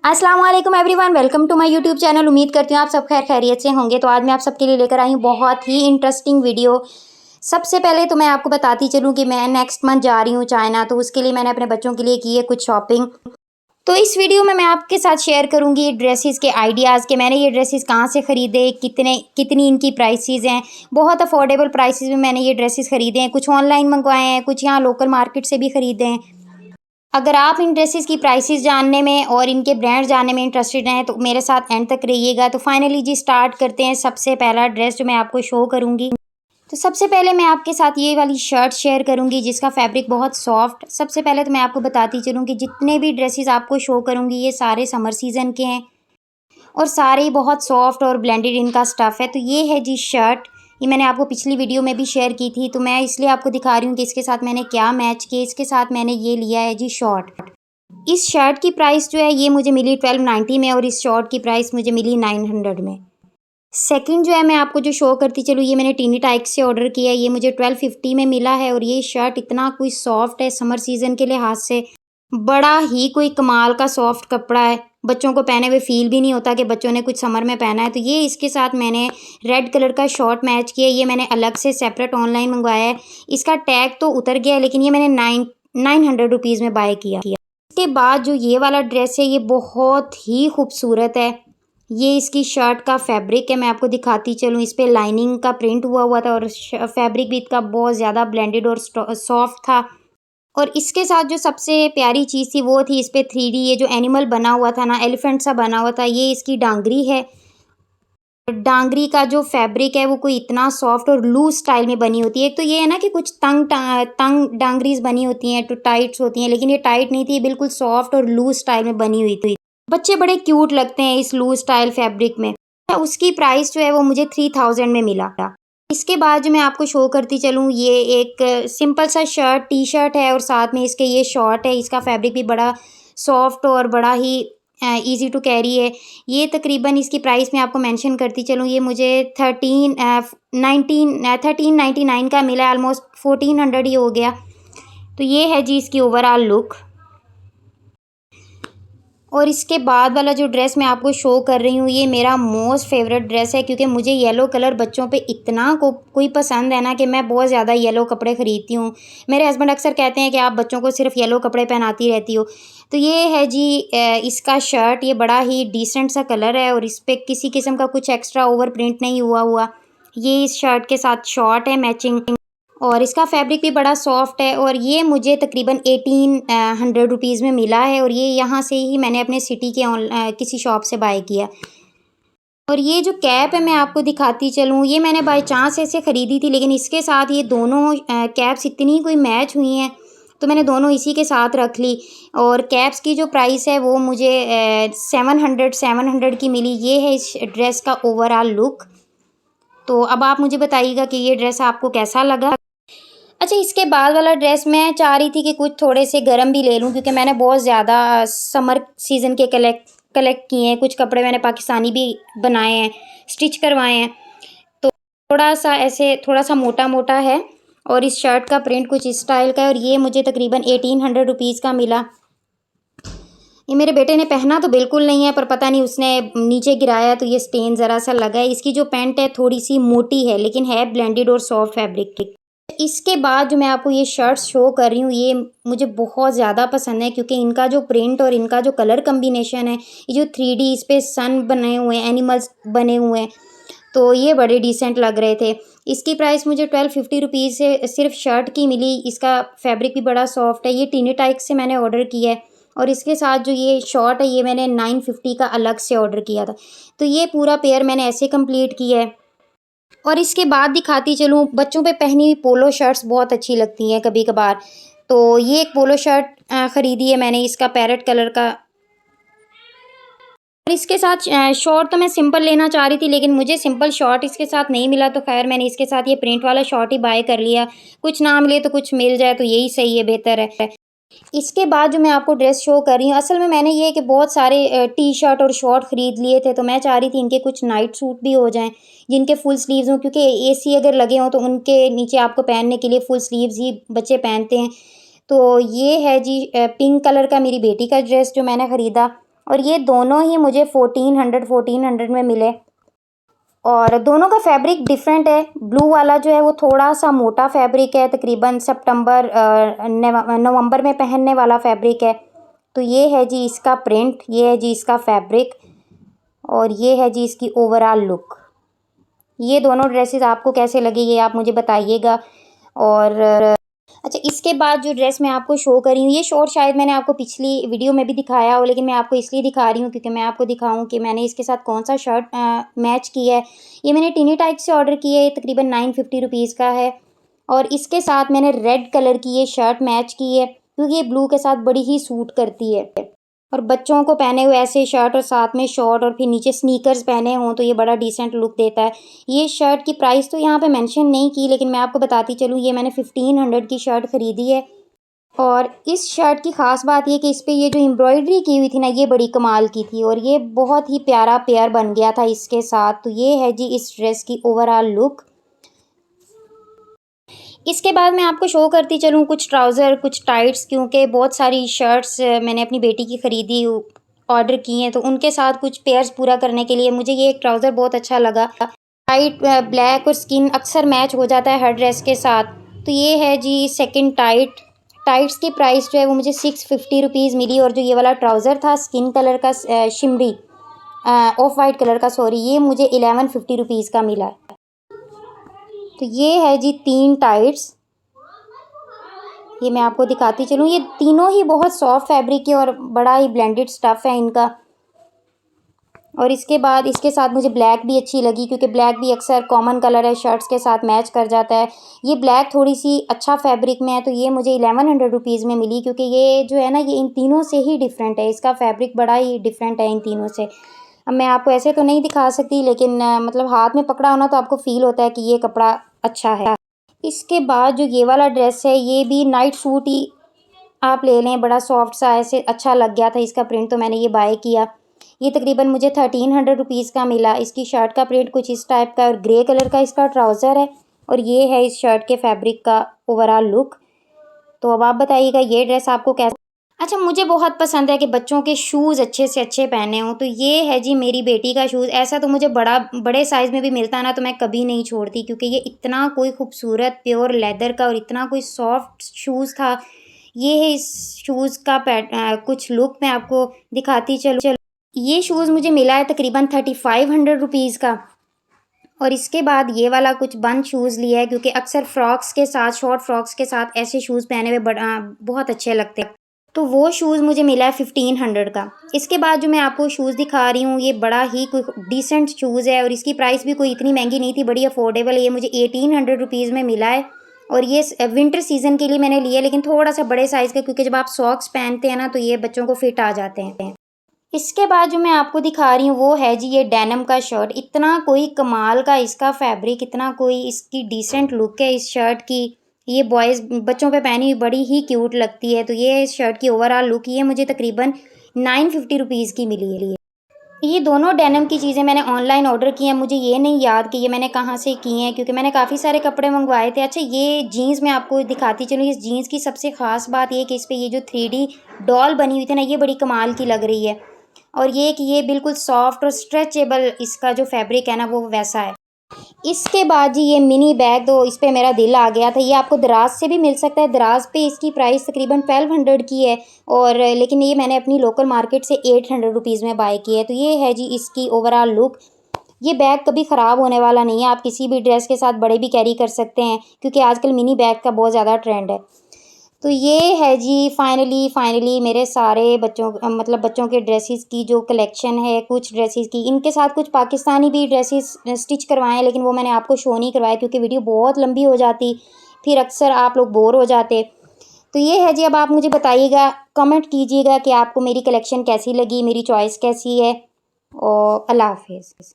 अस्सलाम वालेकुम everyone, welcome to my YouTube channel. उम्मीद करती हूँ आप सब खैर खैरियत से होंगे। तो आज मैं आप सबके लिए लेकर आई हूँ बहुत ही इंटरेस्टिंग वीडियो। सबसे पहले तो मैं आपको बताती चलूँ कि मैं नेक्स्ट मंथ जा रही हूँ चाइना, तो उसके लिए मैंने अपने बच्चों के लिए की है कुछ शॉपिंग। तो इस वीडियो में मैं आपके साथ शेयर करूंगी ड्रेसेस के आइडियाज़ के मैंने ये ड्रेसेस कहाँ से ख़रीदे, कितनी इनकी प्राइसेस हैं। बहुत अफोर्डेबल प्राइसेस में मैंने ये ड्रेसेस ख़रीदे हैं। कुछ ऑनलाइन मंगवाए हैं, कुछ यहाँ लोकल मार्केट से भी ख़रीदे हैं। अगर आप इन ड्रेसेस की प्राइसेस जानने में और इनके ब्रांड जानने में इंटरेस्टेड हैं तो मेरे साथ एंड तक रहिएगा। तो फाइनली जी स्टार्ट करते हैं। सबसे पहला ड्रेस जो मैं आपको शो करूंगी, तो सबसे पहले मैं आपके साथ ये वाली शर्ट शेयर करूंगी जिसका फैब्रिक बहुत सॉफ्ट। सबसे पहले तो मैं आपको बताती चलूँ कि जितने भी ड्रेसेस आपको शो करूंगी ये सारे समर सीज़न के हैं और सारे ही बहुत सॉफ्ट और ब्लेंडेड इनका स्टफ़ है। तो ये है जी शर्ट, ये मैंने आपको पिछली वीडियो में भी शेयर की थी, तो मैं इसलिए आपको दिखा रही हूँ कि इसके साथ मैंने क्या मैच किया। इसके साथ मैंने ये लिया है जी शॉर्ट। इस शर्ट की प्राइस जो है ये मुझे मिली 1290 में और इस शॉर्ट की प्राइस मुझे मिली 900 में। सेकंड जो है मैं आपको जो शो करती चलूँ, ये मैंने टीनी टाइक्स से ऑर्डर किया है। ये मुझे 1250 में मिला है और ये शर्ट इतना कोई सॉफ्ट है समर सीज़न के लिहाज से, बड़ा ही कोई कमाल का सॉफ्ट कपड़ा है। बच्चों को पहने हुए फ़ील भी नहीं होता कि बच्चों ने कुछ समर में पहना है। तो ये इसके साथ मैंने रेड कलर का शॉर्ट मैच किया। ये मैंने अलग से सेपरेट ऑनलाइन मंगवाया है। इसका टैग तो उतर गया है लेकिन ये मैंने 900 रुपीज़ में बाय किया। इसके बाद जो ये वाला ड्रेस है ये बहुत ही खूबसूरत है। ये इसकी शर्ट का फैब्रिक है, मैं आपको दिखाती चलूँ। इस पे लाइनिंग का प्रिंट हुआ हुआ था और फैब्रिक भी इसका बहुत ज़्यादा ब्लेंडेड और सॉफ्ट था। और इसके साथ जो सबसे प्यारी चीज़ थी वो थी इस पे 3D ये जो एनिमल बना हुआ था ना, एलिफेंट सा बना हुआ था, ये इसकी डांगरी है। डांगरी का जो फैब्रिक है वो कोई इतना सॉफ्ट और लूज स्टाइल में बनी होती है। एक तो ये है ना कि कुछ तंग डांगरीज बनी होती हैं तो टाइट्स होती हैं, लेकिन ये टाइट नहीं थी, बिल्कुल सॉफ्ट और लूज स्टाइल में बनी हुई थी। बच्चे बड़े क्यूट लगते हैं इस लूज स्टाइल फैब्रिक में। उसकी प्राइस जो है वो मुझे 3000 में मिला। इसके बाद जो मैं आपको शो करती चलूँ, ये एक सिंपल सा टी शर्ट है और साथ में इसके ये शॉर्ट है। इसका फैब्रिक भी बड़ा सॉफ्ट और बड़ा ही इजी टू कैरी है। ये तकरीबन इसकी प्राइस मैं आपको मेंशन करती चलूँ, ये मुझे 1399 का मिला, ऑलमोस्ट 1400 ही हो गया। तो ये है जी इसकी ओवरऑल लुक। और इसके बाद वाला जो ड्रेस मैं आपको शो कर रही हूँ ये मेरा मोस्ट फेवरेट ड्रेस है, क्योंकि मुझे येलो कलर बच्चों पे इतना कोई पसंद है ना कि मैं बहुत ज़्यादा येलो कपड़े ख़रीदती हूँ। मेरे हस्बैंड अक्सर कहते हैं कि आप बच्चों को सिर्फ येलो कपड़े पहनाती रहती हो। तो ये है जी इसका शर्ट, ये बड़ा ही डिसेंट सा कलर है और इस पर किसी किस्म का कुछ एक्स्ट्रा ओवर प्रिंट नहीं हुआ। ये इस शर्ट के साथ शॉर्ट है मैचिंग और इसका फैब्रिक भी बड़ा सॉफ्ट है और ये मुझे तकरीबन 1800 रुपीज़ में मिला है और ये यहाँ से ही मैंने अपने सिटी के किसी शॉप से बाय किया। और ये जो कैप है मैं आपको दिखाती चलूँ, ये मैंने बाय चांस ऐसे ख़रीदी थी, लेकिन इसके साथ ये दोनों कैप्स इतनी कोई मैच हुई हैं तो मैंने दोनों इसी के साथ रख ली। और कैप्स की जो प्राइस है वो मुझे 700 की मिली। ये है इस ड्रेस का ओवरऑल लुक। तो अब आप मुझे बताइएगा कि ये ड्रेस आपको कैसा लगा। अच्छा, इसके बाद वाला ड्रेस मैं चाह रही थी कि कुछ थोड़े से गर्म भी ले लूँ, क्योंकि मैंने बहुत ज़्यादा समर सीज़न के कलेक्ट किए हैं। कुछ कपड़े मैंने पाकिस्तानी भी बनाए हैं, स्टिच करवाए हैं। तो थोड़ा सा मोटा मोटा है और इस शर्ट का प्रिंट कुछ इस स्टाइल का है और ये मुझे तकरीबन 1800 रुपीज़ का मिला। ये मेरे बेटे ने पहना तो बिल्कुल नहीं है, पर पता नहीं उसने नीचे गिराया तो ये स्टेन ज़रा सा लगा है। इसकी जो पैंट है थोड़ी सी मोटी है लेकिन है ब्लेंडेड और सॉफ्ट फैब्रिक। इसके बाद जो मैं आपको ये शर्ट्स शो कर रही हूँ ये मुझे बहुत ज़्यादा पसंद है, क्योंकि इनका जो प्रिंट और इनका जो कलर कम्बिनेशन है, ये जो 3D इस पे सन बने हुए हैं, एनिमल्स बने हुए हैं, तो ये बड़े डिसेंट लग रहे थे। इसकी प्राइस मुझे 1250 रुपीज़ से सिर्फ शर्ट की मिली। इसका फैब्रिक भी बड़ा सॉफ्ट है। ये टीनी टाइक्स से मैंने ऑर्डर किया है और इसके साथ जो ये शॉर्ट है ये मैंने 950 का अलग से ऑर्डर किया था। तो ये पूरा पेयर मैंने ऐसे कंप्लीट किया है। और इसके बाद दिखाती चलूँ, बच्चों पे पहनी हुई पोलो शर्ट्स बहुत अच्छी लगती हैं कभी कभार। तो ये एक पोलो शर्ट ख़रीदी है मैंने, इसका पैरेट कलर का। और इसके साथ शॉर्ट तो मैं सिंपल लेना चाह रही थी, लेकिन मुझे सिंपल शॉर्ट इसके साथ नहीं मिला, तो खैर मैंने इसके साथ ये प्रिंट वाला शॉर्ट ही बाय कर लिया। कुछ ना मिले तो कुछ मिल जाए तो यही सही है, बेहतर है। इसके बाद जो मैं आपको ड्रेस शो कर रही हूँ, असल में मैंने ये कि बहुत सारे टी शर्ट और शॉर्ट ख़रीद लिए थे, तो मैं चाह रही थी इनके कुछ नाइट सूट भी हो जाएं जिनके फुल स्लीव्स हों, क्योंकि एसी अगर लगे हों तो उनके नीचे आपको पहनने के लिए फुल स्लीव्स ही बच्चे पहनते हैं। तो ये है जी पिंक कलर का मेरी बेटी का ड्रेस जो मैंने ख़रीदा। और ये दोनों ही मुझे 1400 में मिले। और दोनों का फैब्रिक डिफरेंट है। ब्लू वाला जो है वो थोड़ा सा मोटा फैब्रिक है, तकरीबन नवंबर में पहनने वाला फैब्रिक है। तो ये है जी इसका प्रिंट, ये है जी इसका फैब्रिक, और ये है जी इसकी ओवरऑल लुक। ये दोनों ड्रेसेस आपको कैसे लगे ये आप मुझे बताइएगा। और अच्छा, इसके बाद जो ड्रेस मैं आपको शो कर रही हूँ, ये शॉर्ट शायद मैंने आपको पिछली वीडियो में भी दिखाया हो, लेकिन मैं आपको इसलिए दिखा रही हूँ क्योंकि मैं आपको दिखाऊँ कि मैंने इसके साथ कौन सा शर्ट मैच किया है। ये मैंने टिनी टाइप से ऑर्डर किया है, ये तकरीबन 950 रुपीज़ का है। और इसके साथ मैंने रेड कलर की ये शर्ट मैच की है क्योंकि ये ब्लू के साथ बड़ी ही सूट करती है। और बच्चों को पहने हुए ऐसे शर्ट और साथ में शॉर्ट और फिर नीचे स्नीकर्स पहने हों तो ये बड़ा डिसेंट लुक देता है। ये शर्ट की प्राइस तो यहाँ पे मेंशन नहीं की, लेकिन मैं आपको बताती चलूँ, ये मैंने 1500 की शर्ट ख़रीदी है। और इस शर्ट की ख़ास बात ये कि इस पर ये जो एम्ब्रॉयडरी की हुई थी ना, ये बड़ी कमाल की थी और ये बहुत ही प्यारा पेयर बन गया था इसके साथ। तो ये है जी इस ड्रेस की ओवरऑल लुक। इसके बाद मैं आपको शो करती चलूँ कुछ ट्राउज़र, कुछ टाइट्स, क्योंकि बहुत सारी शर्ट्स मैंने अपनी बेटी की ख़रीदी ऑर्डर की हैं, तो उनके साथ कुछ पेयर्स पूरा करने के लिए मुझे ये एक ट्राउज़र बहुत अच्छा लगा। टाइट ब्लैक और स्किन अक्सर मैच हो जाता है हर ड्रेस के साथ। तो ये है जी सेकंड टाइट्स की प्राइस जो है वो मुझे 650 रुपीज़ मिली। और जो ये वाला ट्राउज़र था स्किन कलर का, शिमरी ऑफ वाइट कलर का, सॉरी, ये मुझे 1150 रुपीज़ का मिला। तो ये है जी 3 टाइट्स, ये मैं आपको दिखाती चलूँ। ये तीनों ही बहुत सॉफ्ट फैब्रिक के और बड़ा ही ब्लेंडेड स्टफ़ है इनका। और इसके बाद इसके साथ मुझे ब्लैक भी अच्छी लगी क्योंकि ब्लैक भी अक्सर कॉमन कलर है, शर्ट्स के साथ मैच कर जाता है। ये ब्लैक थोड़ी सी अच्छा फैब्रिक में है, तो ये मुझे 1100 रुपीज़ में मिली क्योंकि ये जो है ना, ये इन तीनों से ही डिफरेंट है, इसका फैब्रिक बड़ा ही डिफरेंट है इन तीनों से। अब मैं आपको ऐसे तो नहीं दिखा सकती, लेकिन मतलब हाथ में पकड़ा होना तो आपको फ़ील होता है कि ये कपड़ा अच्छा है। इसके बाद जो ये वाला ड्रेस है, ये भी नाइट सूट ही आप ले लें, बड़ा सॉफ्ट सा ऐसे अच्छा लग गया था इसका प्रिंट, तो मैंने ये बाय किया। ये तकरीबन मुझे 1300 रुपीज़ का मिला। इसकी शर्ट का प्रिंट कुछ इस टाइप का और ग्रे कलर का इसका ट्राउज़र है, और ये है इस शर्ट के फैब्रिक का ओवरऑल लुक। तो अब आप बताइएगा ये ड्रेस आपको कैसा। अच्छा, मुझे बहुत पसंद है कि बच्चों के शूज़ अच्छे से अच्छे पहने हों, तो ये है जी मेरी बेटी का शूज़। ऐसा तो मुझे बड़े साइज़ में भी मिलता ना तो मैं कभी नहीं छोड़ती, क्योंकि ये इतना कोई खूबसूरत प्योर लेदर का और इतना कोई सॉफ्ट शूज़ था। ये है इस शूज़ का कुछ लुक मैं आपको दिखाती चलूँ। ये शूज़ मुझे मिला है तकरीबन 3500 रुपीज़ का। और इसके बाद ये वाला कुछ बंद शूज़ लिया है क्योंकि अक्सर फ्रॉक्स के साथ, शॉर्ट फ्रॉक्स के साथ ऐसे शूज़ पहने हुए बहुत अच्छे लगते हैं। तो वो शूज़ मुझे मिला है 1500 का। इसके बाद जो मैं आपको शूज़ दिखा रही हूँ, ये बड़ा ही कोई डिसेंट शूज़ है और इसकी प्राइस भी कोई इतनी महंगी नहीं थी, बड़ी अफोर्डेबल है। ये मुझे 1800 रुपीज़ में मिला है और ये विंटर सीज़न के लिए मैंने लिया, लेकिन थोड़ा सा बड़े साइज़ का, क्योंकि जब आप सॉक्स पहनते हैं ना तो ये बच्चों को फिट आ जाते हैं। इसके बाद जो मैं आपको दिखा रही हूँ वो है जी ये डेनिम का शर्ट। इतना कोई कमाल का इसका फैब्रिक, इतना कोई इसकी डिसेंट लुक है इस शर्ट की। ये बच्चों पे पहनी हुई बड़ी ही क्यूट लगती है। तो ये इस शर्ट की ओवरऑल लुक, ये मुझे तकरीबन 950 रुपीज़ की मिली है। ये दोनों डेनिम की चीज़ें मैंने ऑनलाइन ऑर्डर की हैं। मुझे ये नहीं याद कि ये मैंने कहाँ से की हैं, क्योंकि मैंने काफ़ी सारे कपड़े मंगवाए थे। अच्छा, ये जीन्स मैं आपको दिखाती चलूँ। इस जीन्स की सबसे ख़ास बात ये कि इस पे ये जो 3D डॉल बनी हुई थी ना, ये बड़ी कमाल की लग रही है। और ये कि ये बिल्कुल सॉफ्ट और स्ट्रेचेबल इसका जो फैब्रिक है ना वो वैसा है। इसके बाद जी ये मिनी बैग, तो इस पे मेरा दिल आ गया था। ये आपको दराज से भी मिल सकता है। दराज पे इसकी प्राइस तकरीबन 1200 की है, और लेकिन ये मैंने अपनी लोकल मार्केट से 800 रुपीज़ में बाय की है। तो ये है जी इसकी ओवरऑल लुक। ये बैग कभी ख़राब होने वाला नहीं है, आप किसी भी ड्रेस के साथ बड़े भी कैरी कर सकते हैं, क्योंकि आजकल मिनी बैग का बहुत ज़्यादा ट्रेंड है। तो ये है जी फाइनली मेरे सारे मतलब बच्चों के ड्रेसेस की जो कलेक्शन है, कुछ ड्रेसेस की। इनके साथ कुछ पाकिस्तानी भी ड्रेसेस स्टिच करवाए हैं, लेकिन वो मैंने आपको शो नहीं करवाया क्योंकि वीडियो बहुत लंबी हो जाती, फिर अक्सर आप लोग बोर हो जाते। तो ये है जी, अब आप मुझे बताइएगा, कमेंट कीजिएगा कि आपको मेरी कलेक्शन कैसी लगी, मेरी चॉइस कैसी है। और अल्लाह हाफिज़।